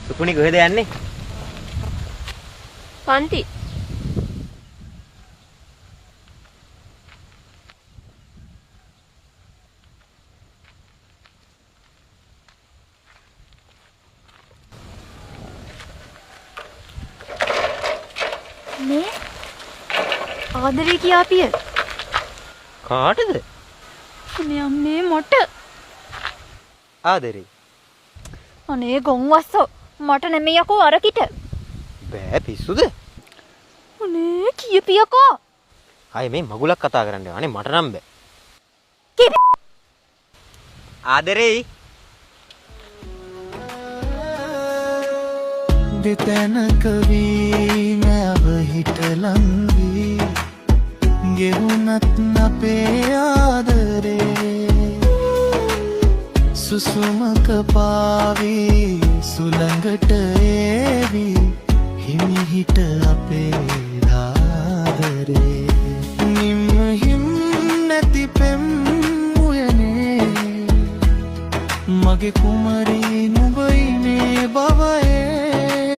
සුකුණි කොහෙද යන්නේ? පන්ති. මේ ආදරේ කියාපිය. කාටද? මේ අම්මේ මොට. ආදරේ. අනේ ගොන්වස්සෝ මට නෙමෙයි යකෝ අරකිට. බෑ පිස්සුද? අනේ කියපියකෝ. ආයේ මේ මගුලක් කතා කරන්න. අනේ මට නම් බෑ. ආදරේ. දෙතැනක වී මැව හිටලං වී ගෙවුනත් අපේ ආදරේ සුසුමක පාවී සුළඟට ඒවී හිමිහිට අපේ ආදරේ නිම්හිම් නැති පෙම් උයනේ මගේ කුමරී නුඹයි මේ බවයේ